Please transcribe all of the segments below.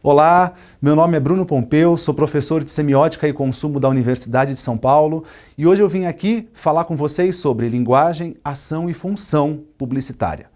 Olá, meu nome é Bruno Pompeu, sou professor de Semiótica e Consumo da Universidade de São Paulo e hoje eu vim aqui falar com vocês sobre linguagem, ação e função publicitária.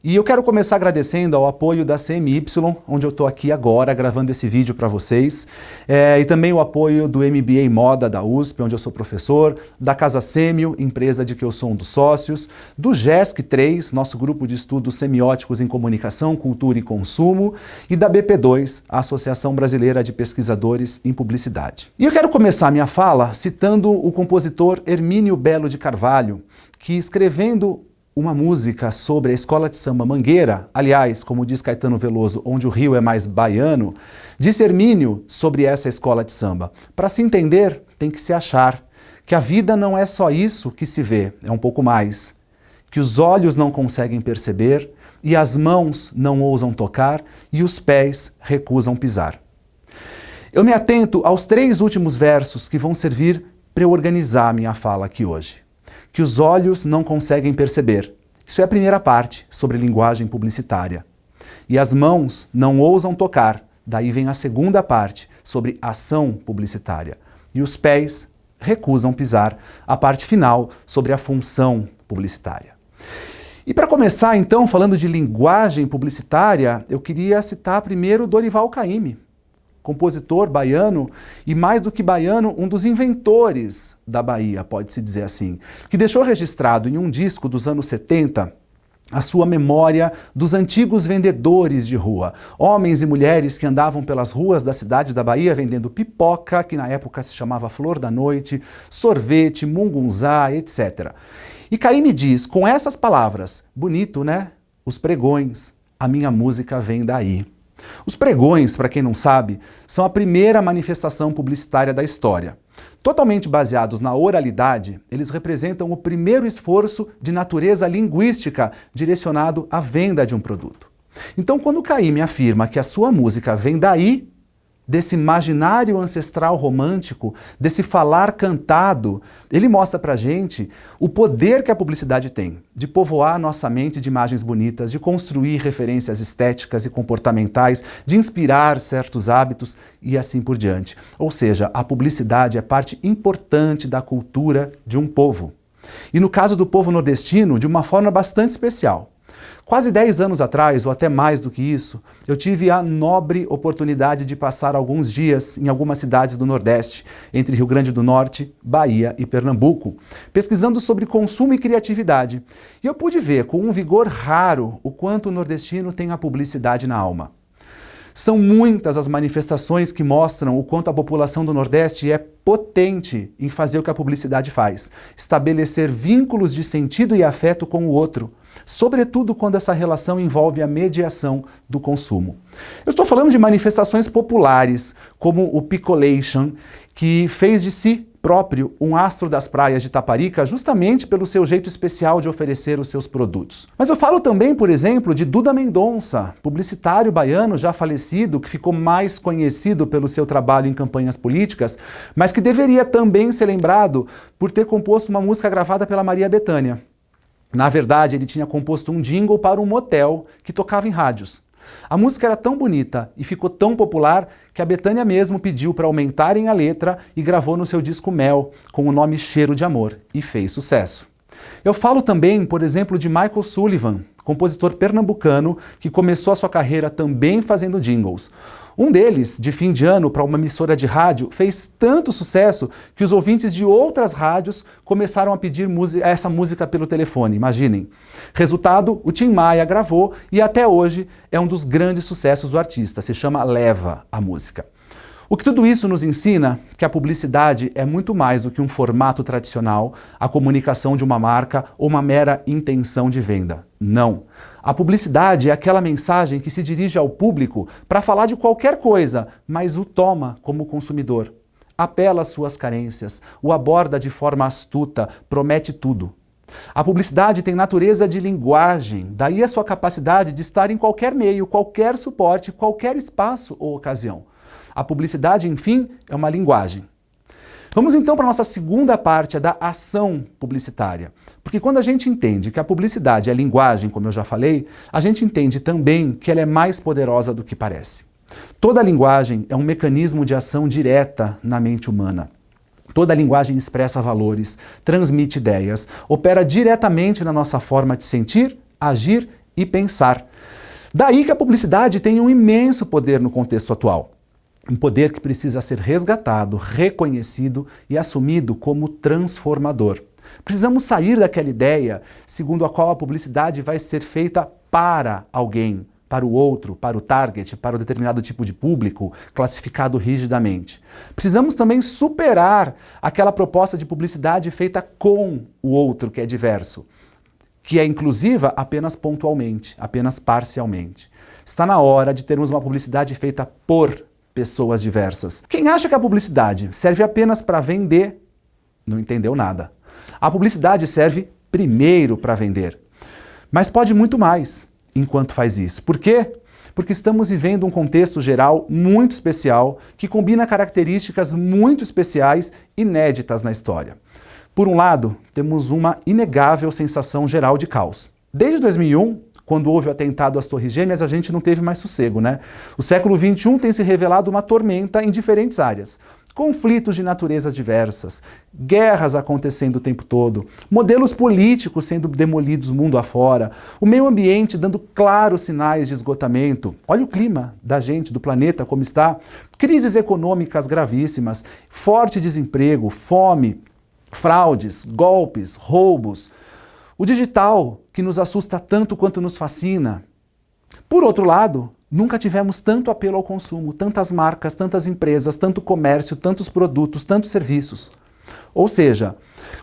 E eu quero começar agradecendo ao apoio da CMY, onde eu estou aqui agora gravando esse vídeo para vocês, e também o apoio do MBA Moda da USP, onde eu sou professor, da Casa Sêmio, empresa de que eu sou um dos sócios, do GESC 3, nosso grupo de estudos semióticos em comunicação, cultura e consumo, e da BP2, a Associação Brasileira de Pesquisadores em Publicidade. E eu quero começar a minha fala citando o compositor Hermínio Belo de Carvalho, que escrevendo uma música sobre a escola de samba Mangueira, aliás, como diz Caetano Veloso, onde o rio é mais baiano, disse Hermínio sobre essa escola de samba: para se entender, tem que se achar, que a vida não é só isso que se vê, é um pouco mais, que os olhos não conseguem perceber, e as mãos não ousam tocar, e os pés recusam pisar. Eu me atento aos 3 últimos versos que vão servir para eu organizar a minha fala aqui hoje. Que os olhos não conseguem perceber. Isso é a primeira parte, sobre linguagem publicitária. E as mãos não ousam tocar. Daí vem a segunda parte, sobre ação publicitária. E os pés recusam pisar. A parte final, sobre a função publicitária. E para começar, então, falando de linguagem publicitária, eu queria citar primeiro Dorival Caymmi, compositor baiano e, mais do que baiano, um dos inventores da Bahia, pode-se dizer assim, que deixou registrado em um disco dos anos 70 a sua memória dos antigos vendedores de rua, homens e mulheres que andavam pelas ruas da cidade da Bahia vendendo pipoca, que na época se chamava Flor da Noite, sorvete, mungunzá, etc. E Caymmi diz, com essas palavras, bonito, né? Os pregões, a minha música vem daí. Os pregões, para quem não sabe, são a primeira manifestação publicitária da história. Totalmente baseados na oralidade, eles representam o primeiro esforço de natureza linguística direcionado à venda de um produto. Então, quando Caymmi afirma que a sua música vem daí, desse imaginário ancestral romântico, desse falar cantado, ele mostra pra gente o poder que a publicidade tem de povoar nossa mente de imagens bonitas, de construir referências estéticas e comportamentais, de inspirar certos hábitos e assim por diante. Ou seja, a publicidade é parte importante da cultura de um povo. E no caso do povo nordestino, de uma forma bastante especial. Quase 10 anos atrás, ou até mais do que isso, eu tive a nobre oportunidade de passar alguns dias em algumas cidades do Nordeste, entre Rio Grande do Norte, Bahia e Pernambuco, pesquisando sobre consumo e criatividade. E eu pude ver, com um vigor raro, o quanto o nordestino tem a publicidade na alma. São muitas as manifestações que mostram o quanto a população do Nordeste é potente em fazer o que a publicidade faz, estabelecer vínculos de sentido e afeto com o outro, sobretudo quando essa relação envolve a mediação do consumo. Eu estou falando de manifestações populares, como o Picolation, que fez de si próprio um astro das praias de Taparica justamente pelo seu jeito especial de oferecer os seus produtos. Mas eu falo também, por exemplo, de Duda Mendonça, publicitário baiano já falecido, que ficou mais conhecido pelo seu trabalho em campanhas políticas, mas que deveria também ser lembrado por ter composto uma música gravada pela Maria Bethânia. Na verdade, ele tinha composto um jingle para um motel que tocava em rádios. A música era tão bonita e ficou tão popular que a Bethânia mesmo pediu para aumentarem a letra e gravou no seu disco Mel, com o nome Cheiro de Amor, e fez sucesso. Eu falo também, por exemplo, de Michael Sullivan, compositor pernambucano que começou a sua carreira também fazendo jingles. Um deles, de fim de ano, para uma emissora de rádio, fez tanto sucesso que os ouvintes de outras rádios começaram a pedir essa música pelo telefone, imaginem. Resultado, o Tim Maia gravou e até hoje é um dos grandes sucessos do artista, se chama Leva, a música. O que tudo isso nos ensina que a publicidade é muito mais do que um formato tradicional, a comunicação de uma marca ou uma mera intenção de venda. Não. A publicidade é aquela mensagem que se dirige ao público para falar de qualquer coisa, mas o toma como consumidor. Apela às suas carências, o aborda de forma astuta, promete tudo. A publicidade tem natureza de linguagem, daí a sua capacidade de estar em qualquer meio, qualquer suporte, qualquer espaço ou ocasião. A publicidade, enfim, é uma linguagem. Vamos então para a nossa segunda parte, a da ação publicitária. Porque quando a gente entende que a publicidade é linguagem, como eu já falei, a gente entende também que ela é mais poderosa do que parece. Toda linguagem é um mecanismo de ação direta na mente humana. Toda linguagem expressa valores, transmite ideias, opera diretamente na nossa forma de sentir, agir e pensar. Daí que a publicidade tem um imenso poder no contexto atual. Um poder que precisa ser resgatado, reconhecido e assumido como transformador. Precisamos sair daquela ideia segundo a qual a publicidade vai ser feita para alguém, para o outro, para o target, para um determinado tipo de público, classificado rigidamente. Precisamos também superar aquela proposta de publicidade feita com o outro, que é diverso, que é inclusiva apenas pontualmente, apenas parcialmente. Está na hora de termos uma publicidade feita por pessoas diversas. Quem acha que a publicidade serve apenas para vender, não entendeu nada. A publicidade serve primeiro para vender, mas pode muito mais enquanto faz isso. Por quê? Porque estamos vivendo um contexto geral muito especial que combina características muito especiais, inéditas na história. Por um lado, temos uma inegável sensação geral de caos. Desde 2001, quando houve o atentado às Torres Gêmeas, a gente não teve mais sossego, né? O século XXI tem se revelado uma tormenta em diferentes áreas. Conflitos de naturezas diversas, guerras acontecendo o tempo todo, modelos políticos sendo demolidos mundo afora, o meio ambiente dando claros sinais de esgotamento. Olha o clima da gente, do planeta, como está. Crises econômicas gravíssimas, forte desemprego, fome, fraudes, golpes, roubos. O digital, que nos assusta tanto quanto nos fascina. Por outro lado, nunca tivemos tanto apelo ao consumo, tantas marcas, tantas empresas, tanto comércio, tantos produtos, tantos serviços. Ou seja,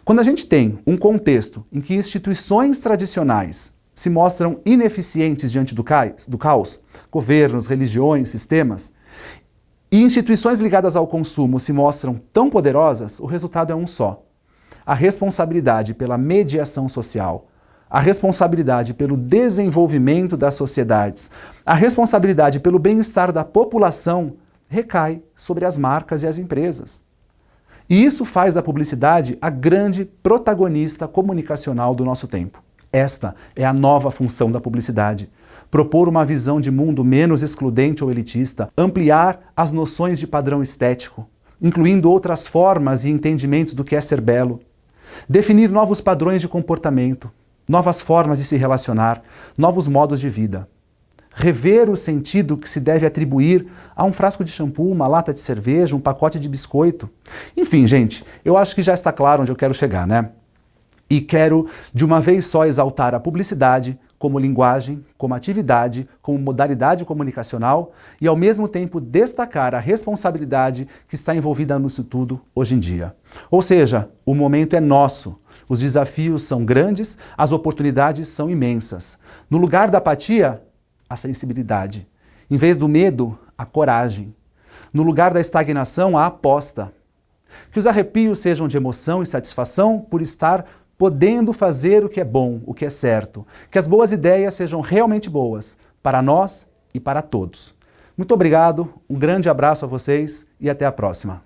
quando a gente tem um contexto em que instituições tradicionais se mostram ineficientes diante do caos, governos, religiões, sistemas, e instituições ligadas ao consumo se mostram tão poderosas, o resultado é um só. A responsabilidade pela mediação social, a responsabilidade pelo desenvolvimento das sociedades, a responsabilidade pelo bem-estar da população recai sobre as marcas e as empresas. E isso faz da publicidade a grande protagonista comunicacional do nosso tempo. Esta é a nova função da publicidade. Propor uma visão de mundo menos excludente ou elitista, ampliar as noções de padrão estético, incluindo outras formas e entendimentos do que é ser belo, definir novos padrões de comportamento, novas formas de se relacionar, novos modos de vida. Rever o sentido que se deve atribuir a um frasco de shampoo, uma lata de cerveja, um pacote de biscoito. Enfim, gente, eu acho que já está claro onde eu quero chegar, né? E quero, de uma vez só, exaltar a publicidade como linguagem, como atividade, como modalidade comunicacional e, ao mesmo tempo, destacar a responsabilidade que está envolvida nisso tudo hoje em dia. Ou seja, o momento é nosso. Os desafios são grandes, as oportunidades são imensas. No lugar da apatia, a sensibilidade. Em vez do medo, a coragem. No lugar da estagnação, a aposta. Que os arrepios sejam de emoção e satisfação por estar podendo fazer o que é bom, o que é certo. Que as boas ideias sejam realmente boas, para nós e para todos. Muito obrigado, um grande abraço a vocês e até a próxima.